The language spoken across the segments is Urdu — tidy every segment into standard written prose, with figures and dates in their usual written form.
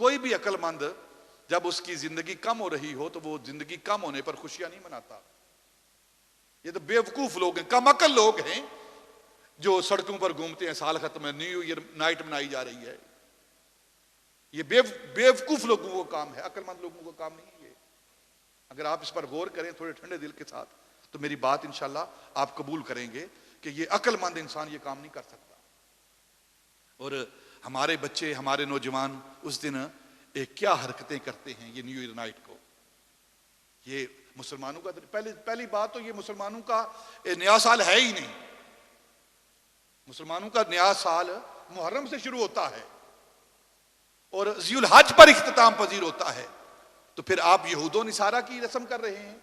کوئی بھی عقل مند جب اس کی زندگی کم ہو رہی ہو تو وہ زندگی کم ہونے پر خوشیاں نہیں مناتا. یہ تو بے وقوف لوگ ہیں, کم عقل لوگ ہیں جو سڑکوں پر گھومتے ہیں, سال ختم ہے, نیو ایئر نائٹ منائی جا رہی ہے. یہ بے وقوف لوگوں کا کام ہے, عقل مند لوگوں کا کام نہیں ہے. اگر آپ اس پر غور کریں تھوڑے ٹھنڈے دل کے ساتھ تو میری بات انشاءاللہ آپ قبول کریں گے کہ یہ عقل مند انسان یہ کام نہیں کر سکتا. اور ہمارے بچے, ہمارے نوجوان اس دن کیا حرکتیں کرتے ہیں یہ نیو ایئر نائٹ کو. یہ مسلمانوں کا پہلی بات تو یہ مسلمانوں کا نیا سال ہے ہی نہیں. مسلمانوں کا نیا سال محرم سے شروع ہوتا ہے اور ذی الحج پر اختتام پذیر ہوتا ہے. تو پھر آپ یہود و نصارہ کی رسم کر رہے ہیں,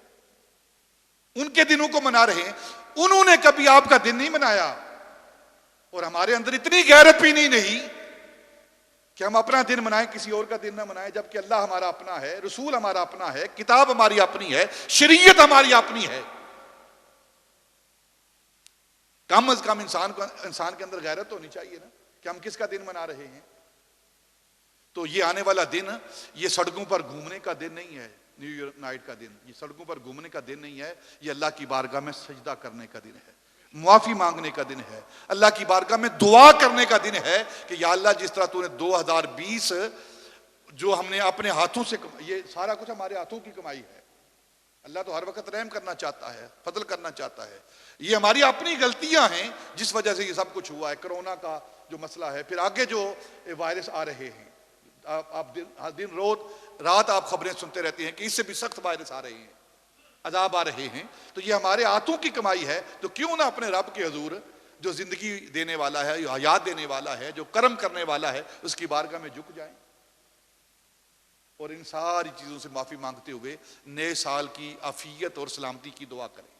ان کے دنوں کو منا رہے ہیں. انہوں نے کبھی آپ کا دن نہیں منایا. اور ہمارے اندر اتنی غیرت بھی نہیں کہ ہم اپنا دن منائیں, کسی اور کا دن نہ منائیں, جبکہ اللہ ہمارا اپنا ہے, رسول ہمارا اپنا ہے, کتاب ہماری اپنی ہے, شریعت ہماری اپنی ہے. کم از کم انسان کے اندر غیرت ہونی چاہیے نا کہ ہم کس کا دن منا رہے ہیں. تو یہ آنے والا دن یہ سڑکوں پر گھومنے کا دن نہیں ہے. نیو ایئر نائٹ کا دن یہ سڑکوں پر گھومنے کا دن نہیں ہے, یہ اللہ کی بارگاہ میں سجدہ کرنے کا دن ہے, معافی مانگنے کا دن ہے, اللہ کی بارگاہ میں دعا کرنے کا دن ہے کہ یا اللہ جس طرح تو نے 2020 جو ہم نے اپنے ہاتھوں سے یہ سارا کچھ ہمارے ہاتھوں کی کمائی ہے. اللہ تو ہر وقت رحم کرنا چاہتا ہے, فضل کرنا چاہتا ہے. یہ ہماری اپنی غلطیاں ہیں جس وجہ سے یہ سب کچھ ہوا ہے. کرونا کا جو مسئلہ ہے, پھر آگے جو وائرس آ رہے ہیں, آپ دن رات آپ خبریں سنتے رہتے ہیں کہ اس سے بھی سخت وائرس آ رہے ہیں, عذاب آ رہے ہیں. تو یہ ہمارے ہاتھوں کی کمائی ہے. تو کیوں نہ اپنے رب کے حضور جو زندگی دینے والا ہے, جو حیات دینے والا ہے, جو کرم کرنے والا ہے, اس کی بارگاہ میں جھک جائیں اور ان ساری چیزوں سے معافی مانگتے ہوئے نئے سال کی عافیت اور سلامتی کی دعا کریں.